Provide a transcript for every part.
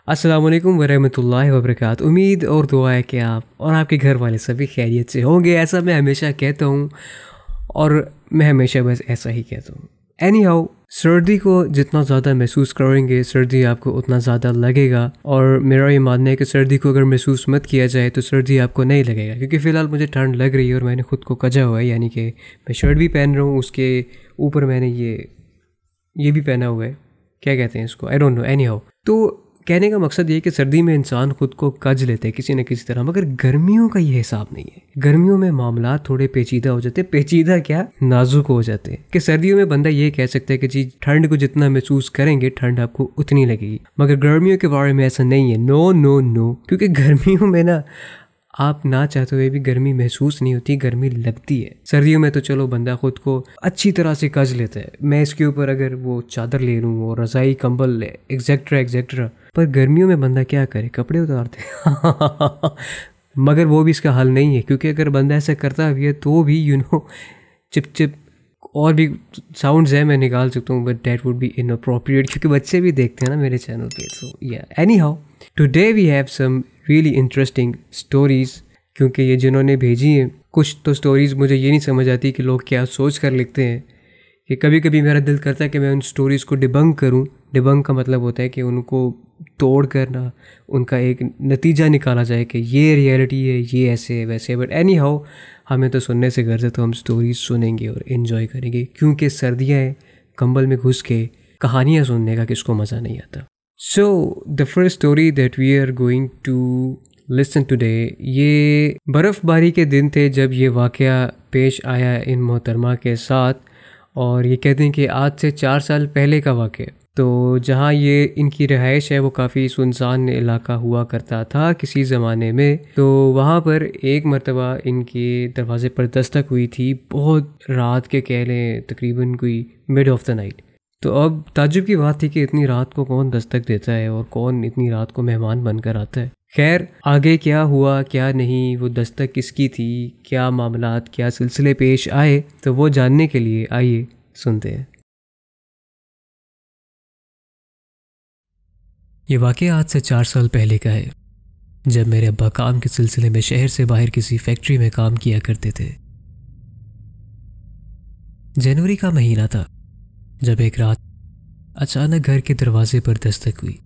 अस्सलाम वालेकुम वरहमतुल्लाहि वबरकातुहू। उम्मीद और दुआ है कि आप और आपके घर वाले सभी खैरियत से होंगे, ऐसा मैं हमेशा कहता हूँ और मैं हमेशा बस ऐसा ही कहता हूँ। एनी हाउ, सर्दी को जितना ज़्यादा महसूस करेंगे सर्दी आपको उतना ज़्यादा लगेगा, और मेरा ये मानना है कि सर्दी को अगर महसूस मत किया जाए तो सर्दी आपको नहीं लगेगा। क्योंकि फ़िलहाल मुझे ठंड लग रही है और मैंने ख़ुद को कजा हुआ है, यानी कि मैं शर्ट भी पहन रहा हूँ, उसके ऊपर मैंने ये भी पहना हुआ है, क्या कहते हैं इसको, आई डोंट नो। एनी हाउ, तो कहने का मकसद ये है कि सर्दी में इंसान खुद को कज लेते हैं किसी न किसी तरह, मगर गर्मियों का ये हिसाब नहीं है। गर्मियों में मामला थोड़े पेचीदा हो जाते हैं, पेचीदा क्या, नाजुक हो जाते हैं। कि सर्दियों में बंदा ये कह सकता है कि जी ठंड को जितना महसूस करेंगे ठंड आपको उतनी लगेगी, मगर गर्मियों के बारे में ऐसा नहीं है। नो नो नो, क्योंकि गर्मियों में ना आप ना चाहते हुए भी गर्मी महसूस नहीं होती, गर्मी लगती है। सर्दियों में तो चलो बंदा खुद को अच्छी तरह से कज लेता है, मैं इसके ऊपर अगर वो चादर ले लूँ, वो रज़ाई कंबल ले, एग्जैक्ट्रा एग्जैक्ट्रा। पर गर्मियों में बंदा क्या करे, कपड़े उतारते मगर वो भी इसका हल नहीं है, क्योंकि अगर बंदा ऐसा करता भी है तो भी चिप चिप और भी साउंड्स है मैं निकाल सकता हूँ, but that would be inappropriate, क्योंकि बच्चे भी देखते हैं ना मेरे चैनल पे। So yeah anyhow, today we have some really interesting stories. क्योंकि ये जिन्होंने भेजी हैं, कुछ तो स्टोरीज़ मुझे ये नहीं समझ आती कि लोग क्या सोच कर लिखते हैं, कि कभी कभी मेरा दिल करता है कि मैं उन स्टोरीज़ को डिबंक करूं। डिबंक का मतलब होता है कि उनको तोड़ कर ना उनका एक नतीजा निकाला जाए कि ये रियलिटी है, ये ऐसे है वैसे है। बट एनी हाउ, हमें तो सुनने से घर से, तो हम स्टोरीज़ सुनेंगे और इन्जॉय करेंगे, क्योंकि सर्दियाँ हैं, कंबल में घुस के कहानियाँ सुनने का किसको मज़ा नहीं आता। So the first story that we are going to listen today, ये बर्फ़बारी के दिन थे जब ये वाक़या पेश आया इन मोहतरमा के साथ। और ये कहते हैं कि आज से 4 साल पहले का वाक़या। तो जहाँ ये इनकी रहाइश है वो काफ़ी सुनसान इलाका हुआ करता था किसी ज़माने में। तो वहाँ पर एक मरतबा इनके दरवाज़े पर दस्तक हुई थी, बहुत रात के कह लें, तकरीबन कोई मिड ऑफ द नाइट। तो अब ताज्जुब की बात थी कि इतनी रात को कौन दस्तक देता है और कौन इतनी रात को मेहमान बनकर आता है। खैर, आगे क्या हुआ क्या नहीं, वो दस्तक किसकी थी, क्या मामलात, क्या सिलसिले पेश आए, तो वो जानने के लिए आइए सुनते हैं। ये वाक़या आज से 4 साल पहले का है, जब मेरे अब्बा काम के सिलसिले में शहर से बाहर किसी फैक्ट्री में काम किया करते थे। जनवरी का महीना था जब एक रात अचानक घर के दरवाजे पर दस्तक हुई।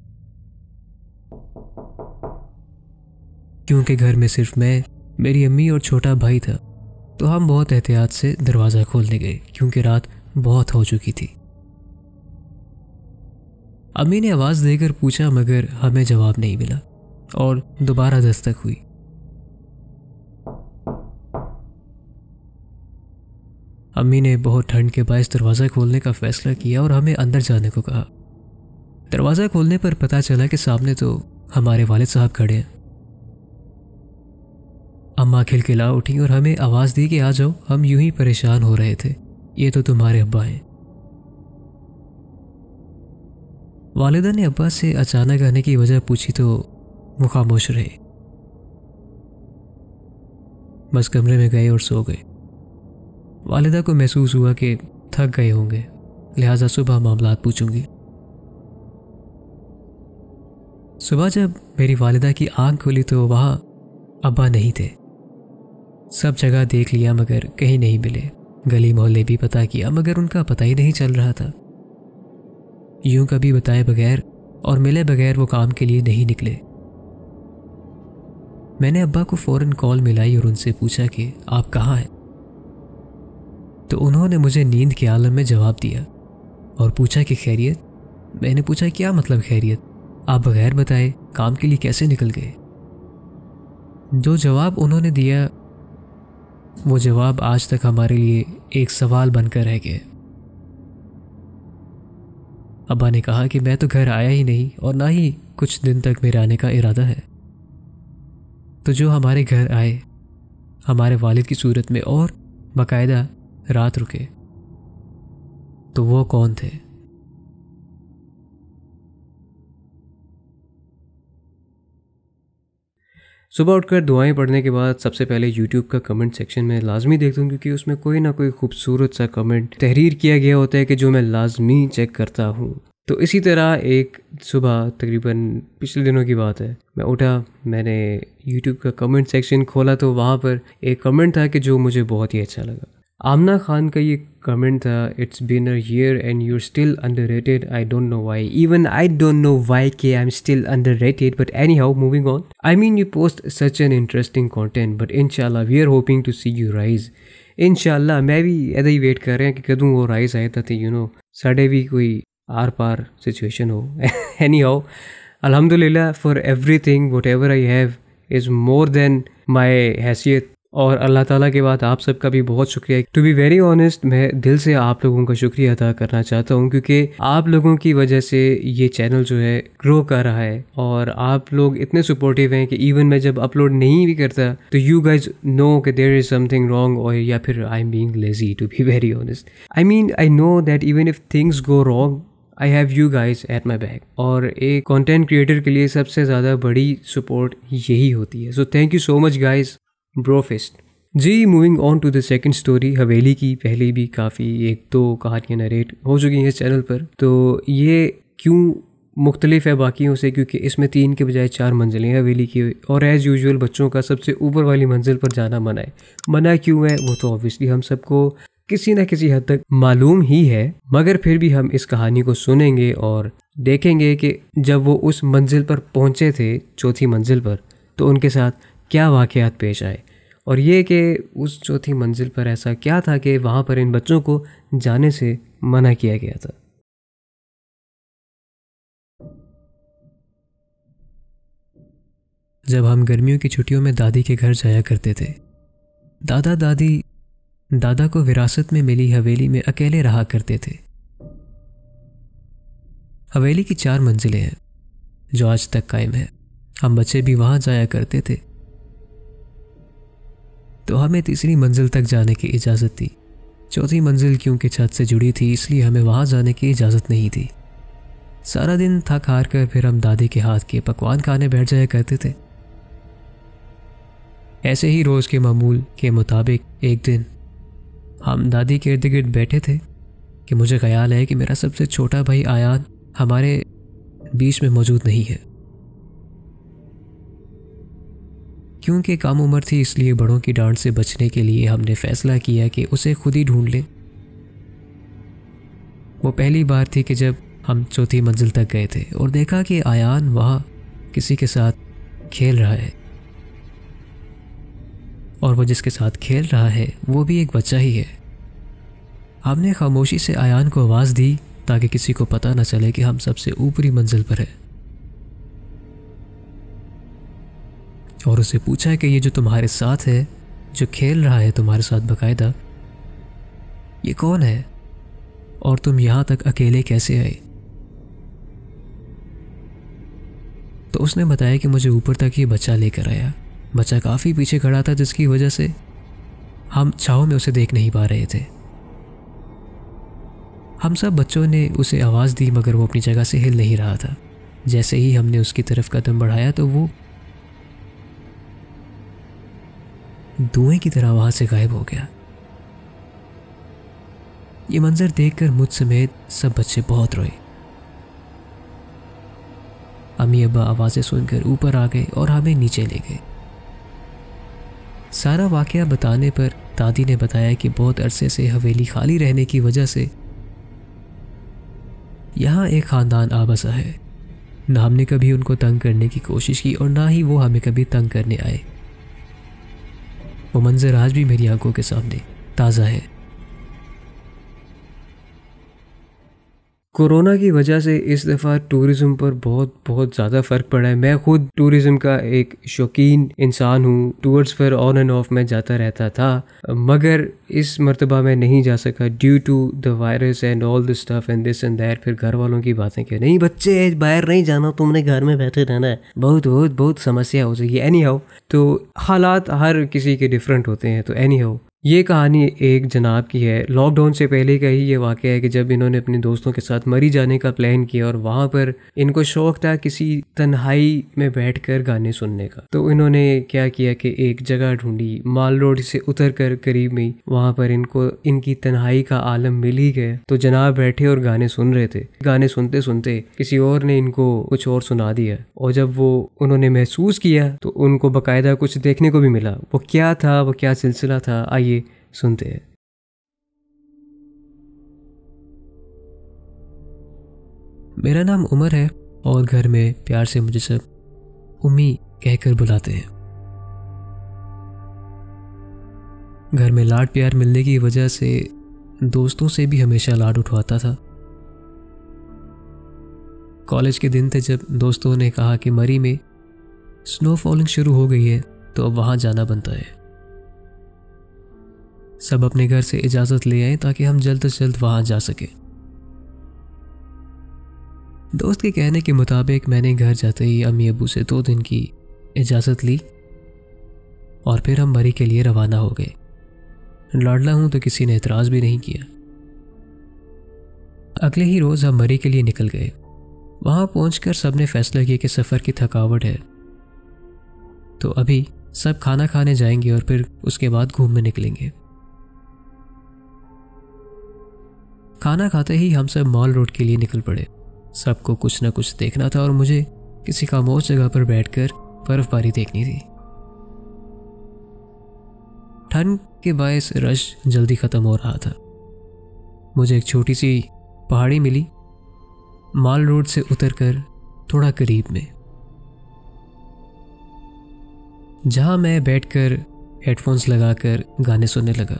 क्योंकि घर में सिर्फ मैं, मेरी अम्मी और छोटा भाई था, तो हम बहुत एहतियात से दरवाज़ा खोलने गए, क्योंकि रात बहुत हो चुकी थी। अम्मी ने आवाज़ देकर पूछा, मगर हमें जवाब नहीं मिला और दोबारा दस्तक हुई। अम्मी ने बहुत ठंड के बायस दरवाज़ा खोलने का फैसला किया और हमें अंदर जाने को कहा। दरवाज़ा खोलने पर पता चला कि सामने तो हमारे वालिद साहब खड़े हैं। अम्मा खिलखिला उठी और हमें आवाज़ दी कि आ जाओ, हम यूं ही परेशान हो रहे थे, ये तो तुम्हारे अब्बा हैं। वालिदा ने अब्बा से अचानक आने की वजह पूछी तो वो खामोश रहे, बस कमरे में गए और सो गए। वालिदा को महसूस हुआ कि थक गए होंगे, लिहाजा सुबह मामलात पूछूंगी। सुबह जब मेरी वालिदा की आंख खुली तो वहाँ अब्बा नहीं थे। सब जगह देख लिया मगर कहीं नहीं मिले, गली मोहल्ले भी पता किया मगर उनका पता ही नहीं चल रहा था। यूं कभी बताए बगैर और मिले बगैर वो काम के लिए नहीं निकले। मैंने अब्बा को फौरन कॉल मिलाई और उनसे पूछा कि आप कहाँ हैं। तो उन्होंने मुझे नींद के आलम में जवाब दिया और पूछा कि खैरियत। मैंने पूछा क्या मतलब खैरियत, आप बगैर बताए काम के लिए कैसे निकल गए। जो जवाब उन्होंने दिया वो जवाब आज तक हमारे लिए एक सवाल बनकर रह गया। अब्बा ने कहा कि मैं तो घर आया ही नहीं और ना ही कुछ दिन तक मेरे आने का इरादा है। तो जो हमारे घर आए हमारे वालिद की सूरत में और बाकायदा रात रुके, तो वो कौन थे। सुबह उठकर दुआएं पढ़ने के बाद सबसे पहले YouTube का कमेंट सेक्शन में लाजमी देखता हूँ, क्योंकि उसमें कोई ना कोई खूबसूरत सा कमेंट तहरीर किया गया होता है कि जो मैं लाजमी चेक करता हूँ। तो इसी तरह एक सुबह तकरीबन पिछले दिनों की बात है, मैं उठा, मैंने यूट्यूब का कमेंट सेक्शन खोला तो वहाँ पर एक कमेंट था कि जो मुझे बहुत ही अच्छा लगा। आमना खान का ये कमेंट था, it's been a year and you are still underrated, I don't know why, even I don't know why के I am still underrated, but anyhow moving on. I mean you post such an interesting content, but इंशाल्लाह we are hoping to see you rise. इंशाल्लाह मैं भी ऐसा ही wait कर रहे हैं कि कदूं वो राइज आए ताकि साढ़े भी कोई आर पार सिचुएशन हो। एनी हाउ अल्हम्दुलिल्लाह for everything, whatever I have is more than my हैसियत। और अल्लाह ताला के बाद आप सबका भी बहुत शुक्रिया। टू बी वेरी ऑनेस्ट, मैं दिल से आप लोगों का शुक्रिया अदा करना चाहता हूँ, क्योंकि आप लोगों की वजह से ये चैनल जो है ग्रो कर रहा है और आप लोग इतने सपोर्टिव हैं कि इवन मैं जब अपलोड नहीं भी करता तो यू गाइज नो कि देयर इज़ समथिंग रॉन्ग, और या फिर I am being lazy, to be very honest. I mean I know that even if things go wrong I have you guys at my back. और एक content creator के लिए सबसे ज़्यादा बड़ी सपोर्ट यही होती है। So thank you so much guys, brofist जी। Moving on to the second story, हवेली की पहले भी काफ़ी 1-2 कहानियाँ नरेट हो चुकी हैं इस चैनल पर। तो ये क्यों मुख्तलिफ है बाकियों से, क्योंकि इसमें 3 के बजाय 4 मंजिलें हैं हवेली की, और एज़ यूजुअल बच्चों का सबसे ऊपर वाली मंजिल पर जाना मना है। मना क्यों है वो तो ऑब्वियसली हम सबको किसी न किसी हद तक मालूम ही है, मगर फिर भी हम इस कहानी को सुनेंगे और देखेंगे कि जब वो उस मंजिल पर पहुँचे थे, चौथी मंजिल पर, तो उनके साथ क्या वाक़यात पेश आए, और ये कि उस चौथी मंजिल पर ऐसा क्या था कि वहाँ पर इन बच्चों को जाने से मना किया गया था। जब हम गर्मियों की छुट्टियों में दादी के घर जाया करते थे, दादा को विरासत में मिली हवेली में अकेले रहा करते थे। हवेली की 4 मंजिलें हैं जो आज तक कायम है। हम बच्चे भी वहां जाया करते थे, तो हमें तीसरी मंजिल तक जाने की इजाज़त थी। चौथी मंजिल क्योंकि छत से जुड़ी थी, इसलिए हमें वहां जाने की इजाज़त नहीं थी। सारा दिन थक हार कर फिर हम दादी के हाथ के पकवान खाने बैठ जाया करते थे। ऐसे ही रोज़ के मामूल के मुताबिक एक दिन हम दादी के इर्द गिर्द बैठे थे कि मुझे ख्याल है कि मेरा सबसे छोटा भाई आयान हमारे बीच में मौजूद नहीं है। क्योंकि कम उम्र थी, इसलिए बड़ों की डांट से बचने के लिए हमने फैसला किया कि उसे खुद ही ढूंढ लें। वो पहली बार थी कि जब हम चौथी मंजिल तक गए थे और देखा कि आयान वहाँ किसी के साथ खेल रहा है, और वो जिसके साथ खेल रहा है वो भी एक बच्चा ही है। हमने खामोशी से आयान को आवाज़ दी ताकि किसी को पता न चले कि हम सबसे ऊपरी मंजिल पर है, और उसे पूछा कि ये जो तुम्हारे साथ है, जो खेल रहा है तुम्हारे साथ बाकायदा, ये कौन है और तुम यहाँ तक अकेले कैसे आए? तो उसने बताया कि मुझे ऊपर तक ये बच्चा लेकर आया। बच्चा काफ़ी पीछे खड़ा था, जिसकी वजह से हम छाँव में उसे देख नहीं पा रहे थे। हम सब बच्चों ने उसे आवाज़ दी, मगर वो अपनी जगह से हिल नहीं रहा था। जैसे ही हमने उसकी तरफ कदम बढ़ाया तो वो धुएं की तरह वहां से गायब हो गया। ये मंजर देखकर मुझ समेत सब बच्चे बहुत रोए। अम्मी अब्बा आवाज़ें सुनकर ऊपर आ गए और हमें नीचे ले गए। सारा वाकया बताने पर दादी ने बताया कि बहुत अरसे से हवेली खाली रहने की वजह से यहाँ एक ख़ानदान आ बसा है। ना हमने कभी उनको तंग करने की कोशिश की और ना ही वो हमें कभी तंग करने आए। वो मंजर आज भी मेरी आंखों के सामने ताज़ा है। कोरोना की वजह से इस दफ़ा टूरिज़्म पर बहुत ज़्यादा फ़र्क पड़ा है। मैं खुद टूरिज़्म का एक शौकीन इंसान हूँ। टूर्स पर ऑन एंड ऑफ मैं जाता रहता था, मगर इस मर्तबा मैं नहीं जा सका due to the virus and all this stuff and this and that. फिर घर वालों की बातें कि नहीं बच्चे बाहर नहीं जाना, तुमने घर में बैठे रहना है, बहुत समस्या हो जाएगी। एनी हाउ, तो हालात हर किसी के डिफरेंट होते हैं। तो एनी हाउ, ये कहानी एक जनाब की है। लॉकडाउन से पहले का ही ये वाक़या है कि जब इन्होंने अपने दोस्तों के साथ मरी जाने का प्लान किया और वहाँ पर इनको शौक़ था किसी तन्हाई में बैठकर गाने सुनने का। तो इन्होंने क्या किया कि एक जगह ढूंढी, माल रोड से उतर कर करीब में, वहाँ पर इनको इनकी तन्हाई का आलम मिल ही गया। तो जनाब बैठे और गाने सुन रहे थे। गाने सुनते सुनते किसी और ने इनको कुछ और सुना दिया, और जब वो उन्होंने महसूस किया तो उनको बाकायदा कुछ देखने को भी मिला। वो क्या था, वो क्या सिलसिला था, आइए सुनते हैं। मेरा नाम उमर है और घर में प्यार से मुझे सब उम्मी कहकर बुलाते हैं। घर में लाड प्यार मिलने की वजह से दोस्तों से भी हमेशा लाड उठवाता था। कॉलेज के दिन थे जब दोस्तों ने कहा कि मरी में स्नो फॉलिंग शुरू हो गई है, तो अब वहां जाना बनता है। सब अपने घर से इजाजत ले आए ताकि हम जल्द से जल्द वहां जा सके। दोस्त के कहने के मुताबिक मैंने घर जाते ही अम्मी अबू से 2 दिन की इजाजत ली और फिर हम मरी के लिए रवाना हो गए। लाडला हूं तो किसी ने एतराज भी नहीं किया। अगले ही रोज हम मरी के लिए निकल गए। वहां पहुंचकर सबने फैसला किया कि सफर की थकावट है तो अभी सब खाना खाने जाएंगे और फिर उसके बाद घूमने निकलेंगे। खाना खाते ही हम सब मॉल रोड के लिए निकल पड़े। सबको कुछ न कुछ देखना था और मुझे किसी खामोश जगह पर बैठकर बर्फबारी देखनी थी। ठंड के बायस रश जल्दी खत्म हो रहा था। मुझे एक छोटी सी पहाड़ी मिली, मॉल रोड से उतरकर थोड़ा करीब में, जहां मैं बैठकर हेडफोन्स लगाकर गाने सुनने लगा।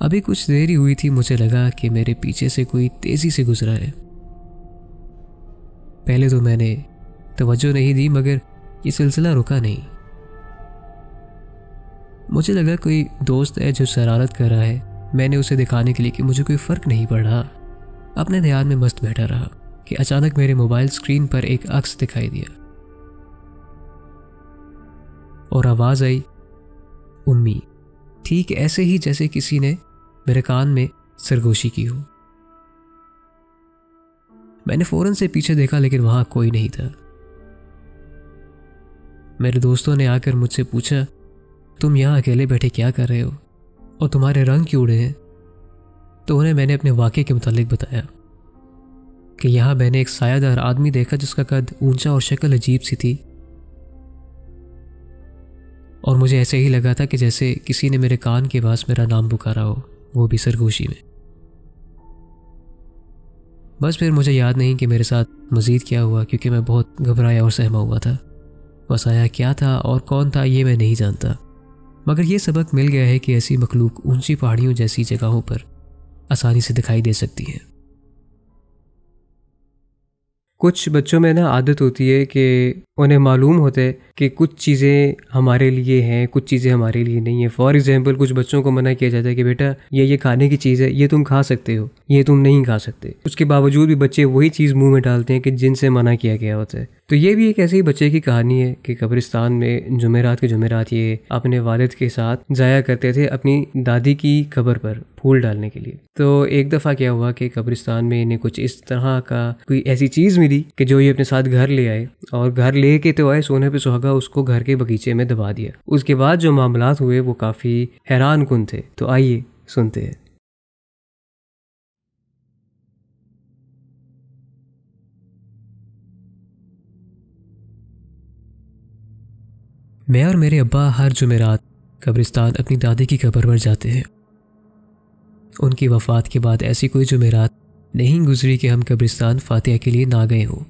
अभी कुछ देर ही हुई थी, मुझे लगा कि मेरे पीछे से कोई तेजी से गुजरा है। पहले तो मैंने तवज्जो नहीं दी, मगर ये सिलसिला रुका नहीं। मुझे लगा कोई दोस्त है जो शरारत कर रहा है। मैंने उसे दिखाने के लिए कि मुझे कोई फर्क नहीं पड़ रहा, अपने ध्यान में मस्त बैठा रहा कि अचानक मेरे मोबाइल स्क्रीन पर एक अक्स दिखाई दिया और आवाज आई, उम्मी। ठीक ऐसे ही जैसे किसी ने मेरे कान में सरगोशी की हो। मैंने फौरन से पीछे देखा लेकिन वहां कोई नहीं था। मेरे दोस्तों ने आकर मुझसे पूछा, तुम यहां अकेले बैठे क्या कर रहे हो और तुम्हारे रंग क्यों उड़े हैं? तो उन्हें मैंने अपने वाक़े के मुतालिक बताया कि यहां मैंने एक सायादार आदमी देखा जिसका कद ऊंचा और शक्ल अजीब सी थी, और मुझे ऐसे ही लगा था कि जैसे किसी ने मेरे कान के पास मेरा नाम पुकारा हो, वो भी सरगोशी में। बस फिर मुझे याद नहीं कि मेरे साथ मज़ीद क्या हुआ, क्योंकि मैं बहुत घबराया और सहमा हुआ था। बस आया क्या था और कौन था ये मैं नहीं जानता, मगर ये सबक मिल गया है कि ऐसी मखलूक ऊंची पहाड़ियों जैसी जगहों पर आसानी से दिखाई दे सकती है। कुछ बच्चों में ना आदत होती है कि उन्हें मालूम होता है कि कुछ चीज़ें हमारे लिए हैं, कुछ चीज़ें हमारे लिए नहीं है। फॉर एग्जांपल कुछ बच्चों को मना किया जाता है कि बेटा ये खाने की चीज़ है, ये तुम खा सकते हो, ये तुम नहीं खा सकते। उसके बावजूद भी बच्चे वही चीज़ मुंह में डालते हैं कि जिनसे मना किया गया होता है। तो ये भी एक ऐसे ही बच्चे की कहानी है कि कब्रिस्तान में जुमेरात के जुमेरात ये अपने वालिद के साथ जाया करते थे अपनी दादी की कब्र पर फूल डालने के लिए। तो एक दफ़ा क्या हुआ कि कब्रिस्तान में इन्हें कुछ इस तरह का कोई ऐसी चीज़ मिली कि जो ये अपने साथ घर ले आए, और घर ले के तो आए, सोने पे सुहागा उसको घर के बगीचे में दबा दिया। उसके बाद जो मामलात हुए वो काफ़ी हैरान कुन थे। तो आइए सुनते हैं। मैं और मेरे अब्बा हर जुमेरात कब्रिस्तान अपनी दादी की कब्र पर जाते हैं। उनकी वफ़ात के बाद ऐसी कोई जुमेरात नहीं गुजरी कि हम कब्रिस्तान फातिहा के लिए ना गए हों।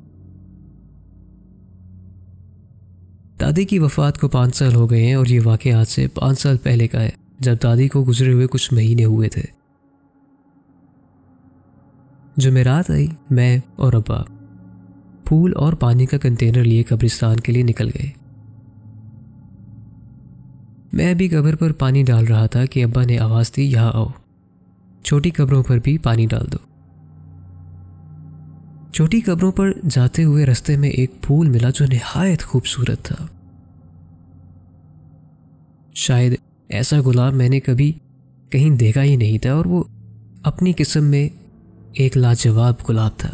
दादी की वफ़ात को 5 साल हो गए हैं और ये वाक़या आज से 5 साल पहले का है, जब दादी को गुजरे हुए कुछ महीने हुए थे। जुमेरात आई, मैं और अब्बा फूल और पानी का कंटेनर लिए कब्रिस्तान के लिए निकल गए। मैं अभी कब्र पर पानी डाल रहा था कि अब्बा ने आवाज़ दी, यहाँ आओ, छोटी कब्रों पर भी पानी डाल दो। छोटी कब्रों पर जाते हुए रास्ते में एक फूल मिला जो निहायत खूबसूरत था। शायद ऐसा गुलाब मैंने कभी कहीं देखा ही नहीं था, और वो अपनी किस्म में एक लाजवाब गुलाब था।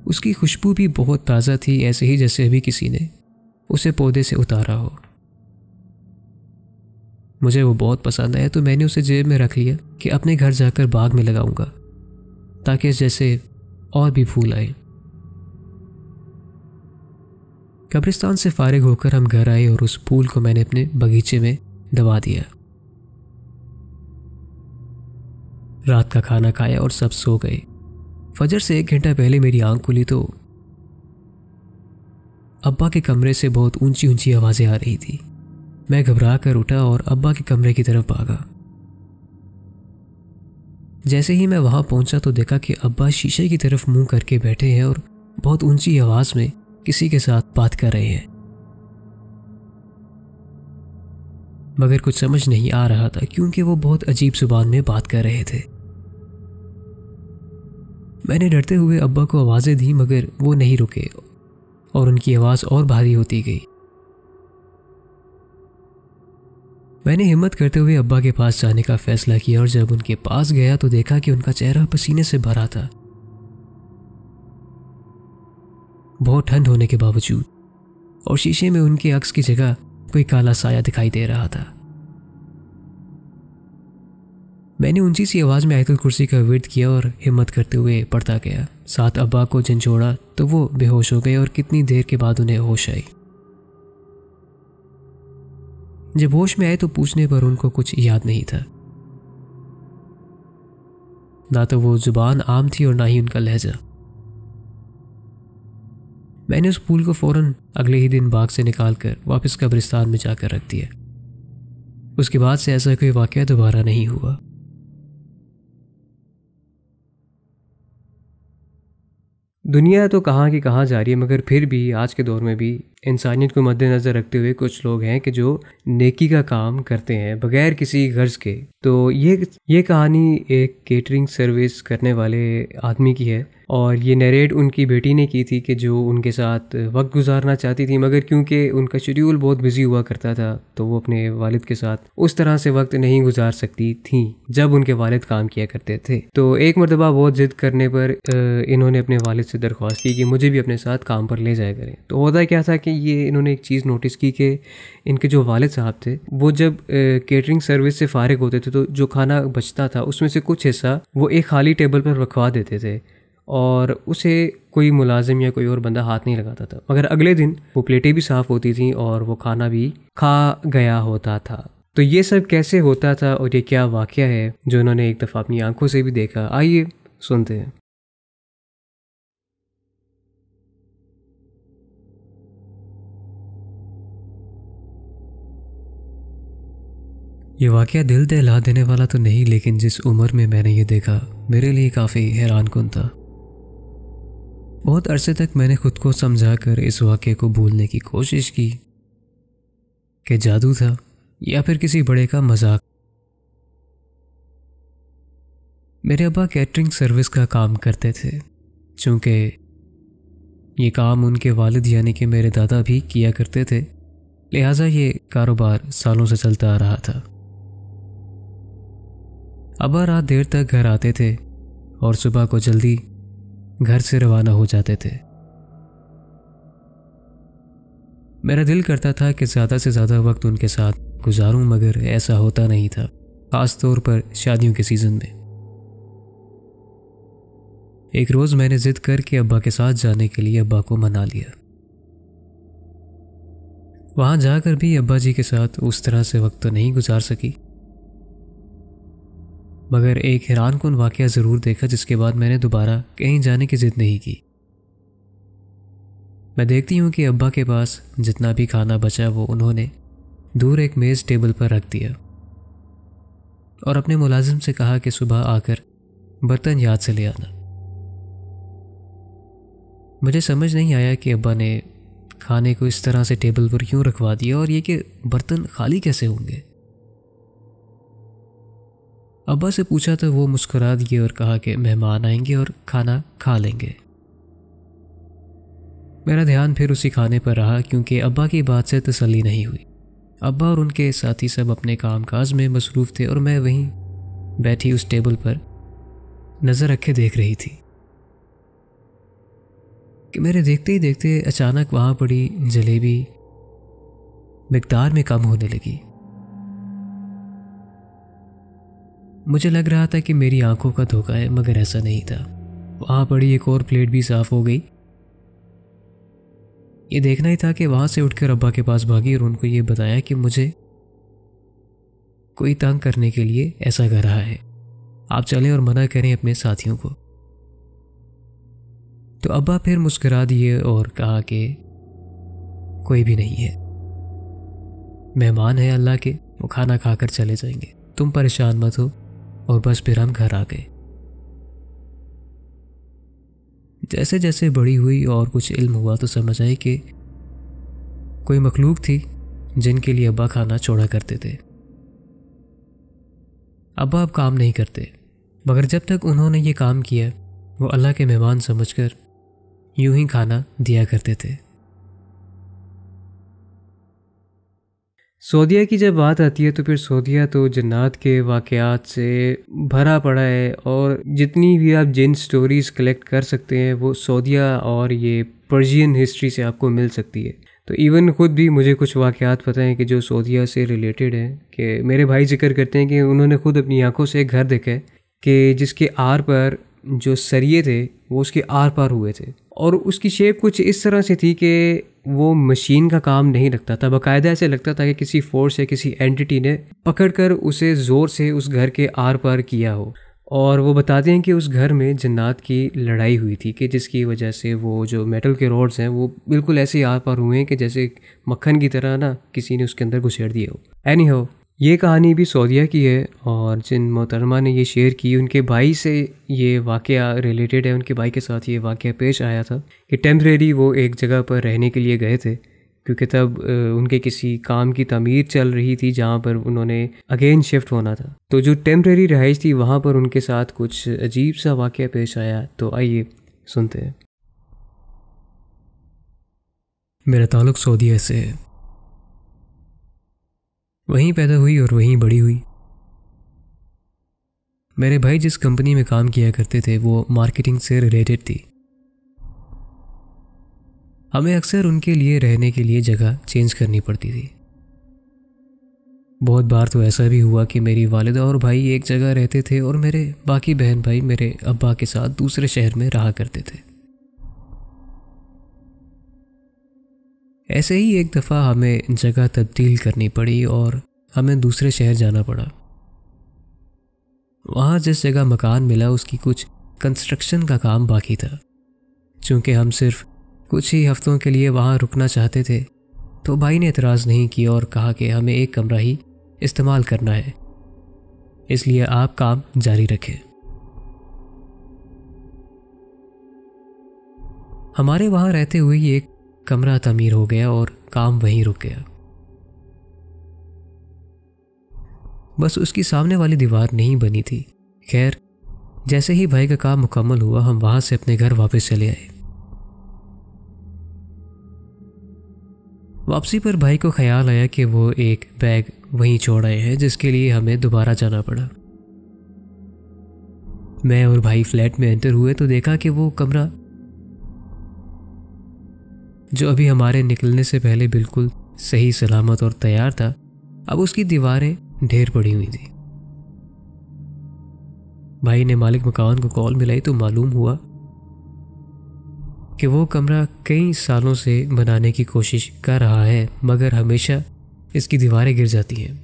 उसकी खुशबू भी बहुत ताज़ा थी, ऐसे ही जैसे अभी किसी ने उसे पौधे से उतारा हो। मुझे वो बहुत पसंद आया, तो मैंने उसे जेब में रख लिया कि अपने घर जाकर बाग में लगाऊंगा, ताकि जैसे और भी फूल आए। कब्रिस्तान से फारिग होकर हम घर आए और उस फूल को मैंने अपने बगीचे में दबा दिया। रात का खाना खाया और सब सो गए। फजर से 1 घंटा पहले मेरी आंख खुली तो अब्बा के कमरे से बहुत ऊंची ऊंची आवाज़ें आ रही थी। मैं घबरा कर उठा और अब्बा के कमरे की तरफ भागा। जैसे ही मैं वहां पहुंचा तो देखा कि अब्बा शीशे की तरफ मुंह करके बैठे हैं और बहुत ऊंची आवाज में किसी के साथ बात कर रहे हैं, मगर कुछ समझ नहीं आ रहा था क्योंकि वो बहुत अजीब जुबान में बात कर रहे थे। मैंने डरते हुए अब्बा को आवाज़ें दी, मगर वो नहीं रुके और उनकी आवाज़ और भारी होती गई। मैंने हिम्मत करते हुए अब्बा के पास जाने का फैसला किया और जब उनके पास गया तो देखा कि उनका चेहरा पसीने से भरा था, बहुत ठंड होने के बावजूद, और शीशे में उनकी अक्स की जगह कोई काला साया दिखाई दे रहा था। मैंने ऊंची सी आवाज में आयतुल कुर्सी का विर्द किया और हिम्मत करते हुए पढ़ता गया। साथ अब्बा को झंझोड़ा तो वो बेहोश हो गए और कितनी देर के बाद उन्हें होश आई। जब होश में आए तो पूछने पर उनको कुछ याद नहीं था। ना तो वो जुबान आम थी और ना ही उनका लहजा। मैंने उस फूल को फौरन अगले ही दिन बाग से निकालकर वापस कब्रिस्तान में जाकर रख दिया। उसके बाद से ऐसा कोई वाकया दोबारा नहीं हुआ। दुनिया तो कहाँ की कहाँ जा रही है, मगर फिर भी आज के दौर में भी इंसानियत को मद्देनज़र रखते हुए कुछ लोग हैं कि जो नेकी का काम करते हैं बगैर किसी गर्ज के। तो ये कहानी एक केटरिंग सर्विस करने वाले आदमी की है और ये नरेट उनकी बेटी ने की थी कि जो उनके साथ वक्त गुजारना चाहती थी, मगर क्योंकि उनका शेड्यूल बहुत बिजी हुआ करता था तो वो अपने वालिद के साथ उस तरह से वक्त नहीं गुजार सकती थी जब उनके वालिद काम किया करते थे। तो एक मरतबा बहुत जिद करने पर इन्होंने अपने वालिद से दरख्वास्त की कि मुझे भी अपने साथ काम पर ले जाया करें। तो होता क्या था कि ये इन्होंने एक चीज़ नोटिस की कि इनके जो वालिद साहब थे वो जब केटरिंग सर्विस से फारिग होते थे तो जो खाना बचता था उसमें से कुछ हिस्सा वो एक खाली टेबल पर रखवा देते थे और उसे कोई मुलाजिम या कोई और बंदा हाथ नहीं लगाता था। मगर अगले दिन वो प्लेटें भी साफ़ होती थीं और वो खाना भी खा गया होता था। तो ये सब कैसे होता था और ये क्या वाक़या है जो इन्होंने एक दफ़ा अपनी आंखों से भी देखा, आइए सुनते हैं। ये वाक़या दिल दहला देने वाला तो नहीं, लेकिन जिस उम्र में मैंने ये देखा मेरे लिए काफ़ी हैरानकुन था। बहुत अरसे तक मैंने खुद को समझाकर इस वाक़े को भूलने की कोशिश की कि जादू था या फिर किसी बड़े का मजाक। मेरे अब्बा कैटरिंग सर्विस का काम करते थे। चूँकि ये काम उनके वालिद यानी कि मेरे दादा भी किया करते थे, लिहाजा ये कारोबार सालों से चलता आ रहा था। अब्बा रात देर तक घर आते थे और सुबह को जल्दी घर से रवाना हो जाते थे। मेरा दिल करता था कि ज़्यादा से ज़्यादा वक्त उनके साथ गुजारूं, मगर ऐसा होता नहीं था, ख़ास तौर पर शादियों के सीज़न में। एक रोज़ मैंने जिद करके अब्बा के साथ जाने के लिए अब्बा को मना लिया। वहाँ जाकर भी अब्बा जी के साथ उस तरह से वक्त तो नहीं गुजार सकी, मगर एक हैरानकुन वाक़या ज़रूर देखा जिसके बाद मैंने दोबारा कहीं जाने की जिद नहीं की। मैं देखती हूँ कि अब्बा के पास जितना भी खाना बचा वो उन्होंने दूर एक मेज़ टेबल पर रख दिया और अपने मुलाजिम से कहा कि सुबह आकर बर्तन याद से ले आना। मुझे समझ नहीं आया कि अब्बा ने खाने को इस तरह से टेबल पर क्यों रखवा दिया और ये कि बर्तन खाली कैसे होंगे। अब्बा से पूछा तो वो मुस्कुरा दिए और कहा कि मेहमान आएंगे और खाना खा लेंगे। मेरा ध्यान फिर उसी खाने पर रहा क्योंकि अब्बा की बात से तसल्ली नहीं हुई। अब्बा और उनके साथी सब अपने कामकाज में मसरूफ़ थे और मैं वहीं बैठी उस टेबल पर नज़र रखे देख रही थी कि मेरे देखते ही देखते अचानक वहाँ पड़ी जलेबी मिकदार में कम होने लगी। मुझे लग रहा था कि मेरी आंखों का धोखा है, मगर ऐसा नहीं था। वहाँ पड़ी एक और प्लेट भी साफ़ हो गई। ये देखना ही था कि वहाँ से उठकर अब्बा के पास भागी और उनको ये बताया कि मुझे कोई तंग करने के लिए ऐसा कर रहा है, आप चलें और मना करें अपने साथियों को। तो अब्बा फिर मुस्कुरा दिए और कहा कि कोई भी नहीं है, मेहमान है अल्लाह के, वो खाना खाकर चले जाएंगे, तुम परेशान मत हो। और बस फिर हम घर आ गए। जैसे जैसे बड़ी हुई और कुछ इल्म हुआ तो समझ आई कि कोई मखलूक थी जिनके लिए अब्बा खाना छोड़ा करते थे। अब्बा अब काम नहीं करते, मगर जब तक उन्होंने ये काम किया वो अल्लाह के मेहमान समझकर यूं ही खाना दिया करते थे। सऊदीया की जब बात आती है तो फिर सऊदीया तो जन्नत के वाक़यात से भरा पड़ा है, और जितनी भी आप जिन स्टोरीज़ कलेक्ट कर सकते हैं वो सऊदीया और ये पर्शियन हिस्ट्री से आपको मिल सकती है। तो इवन ख़ुद भी मुझे कुछ वाक़यात पता हैं कि जो सऊदीया से रिलेटेड हैं, कि मेरे भाई जिक्र करते हैं कि उन्होंने ख़ुद अपनी आंखों से एक घर देखा है कि जिसके आर पर जो सरिये थे वो उसके आर पार हुए थे, और उसकी शेप कुछ इस तरह से थी कि वो मशीन का काम नहीं लगता था, बाकायदा ऐसे लगता था कि किसी फोर्स या किसी एंटिटी ने पकड़कर उसे ज़ोर से उस घर के आर पार किया हो। और वो बताते हैं कि उस घर में जन्नत की लड़ाई हुई थी कि जिसकी वजह से वो जो मेटल के रोड्स हैं वो बिल्कुल ऐसे आर पार हुए हैं कि जैसे मक्खन की तरह ना किसी ने उसके अंदर घुसेड़ दिया हो। एनी हो, ये कहानी भी सऊदीया की है, और जिन मोहतरमा ने ये शेयर की उनके भाई से ये वाक़या रिलेटेड है। उनके भाई के साथ ये वाक़या पेश आया था कि टेम्परेरी वो एक जगह पर रहने के लिए गए थे, क्योंकि तब उनके किसी काम की तामीर चल रही थी जहाँ पर उन्होंने अगेन शिफ्ट होना था। तो जो टेम्परेरी रहाइश थी वहाँ पर उनके साथ कुछ अजीब सा वाक़या पेश आया। तो आइए सुनते हैं। मेरा ताल्लुक़ सऊदीया से है, वहीं पैदा हुई और वहीं बड़ी हुई। मेरे भाई जिस कंपनी में काम किया करते थे वो मार्केटिंग से रिलेटेड थी। हमें अक्सर उनके लिए रहने के लिए जगह चेंज करनी पड़ती थी। बहुत बार तो ऐसा भी हुआ कि मेरी वालिदा और भाई एक जगह रहते थे और मेरे बाकी बहन भाई मेरे अब्बा के साथ दूसरे शहर में रहा करते थे। ऐसे ही एक दफ़ा हमें जगह तब्दील करनी पड़ी और हमें दूसरे शहर जाना पड़ा। वहाँ जिस जगह मकान मिला उसकी कुछ कंस्ट्रक्शन का काम बाकी था। चूँकि हम सिर्फ कुछ ही हफ्तों के लिए वहाँ रुकना चाहते थे तो भाई ने एतराज़ नहीं किया और कहा कि हमें एक कमरा ही इस्तेमाल करना है, इसलिए आप काम जारी रखें। हमारे वहाँ रहते हुए ही एक कमरा तामीर हो गया और काम वहीं रुक गया। बस उसकी सामने वाली दीवार नहीं बनी थी। खैर, जैसे ही भाई का काम मुकम्मल हुआ हम वहाँ से अपने घर वापस चले आए। वापसी पर भाई को ख्याल आया कि वो एक बैग वहीं छोड़ आए हैं जिसके लिए हमें दोबारा जाना पड़ा। मैं और भाई फ्लैट में एंटर हुए तो देखा कि वो कमरा जो अभी हमारे निकलने से पहले बिल्कुल सही सलामत और तैयार था, अब उसकी दीवारें ढेर पड़ी हुई थी। भाई ने मालिक मकान को कॉल मिलाई तो मालूम हुआ कि वो कमरा कई सालों से बनाने की कोशिश कर रहा है, मगर हमेशा इसकी दीवारें गिर जाती हैं।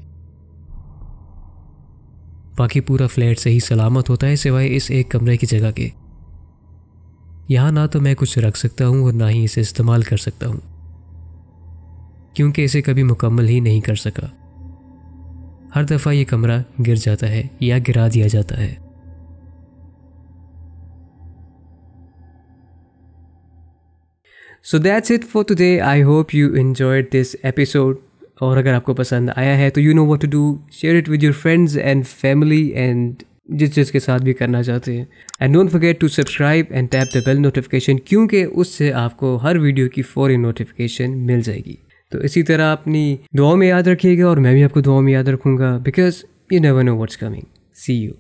बाकी पूरा फ्लैट सही सलामत होता है सिवाय इस एक कमरे की जगह के। यहाँ ना तो मैं कुछ रख सकता हूँ और ना ही इसे इस्तेमाल कर सकता हूँ, क्योंकि इसे कभी मुकम्मल ही नहीं कर सका। हर दफ़ा ये कमरा गिर जाता है या गिरा दिया जाता है। So that's it for today. I hope you enjoyed this episode. और अगर आपको पसंद आया है तो you know what to do. Share it with your friends and family and जिस चीज़ के साथ भी करना चाहते हैं। And don't forget to subscribe and tap the bell notification, क्योंकि उससे आपको हर वीडियो की फौरी नोटिफिकेशन मिल जाएगी। तो इसी तरह अपनी दुआओं में याद रखिएगा और मैं भी आपको दुआओं में याद रखूँगा, because you never know what's coming. See you.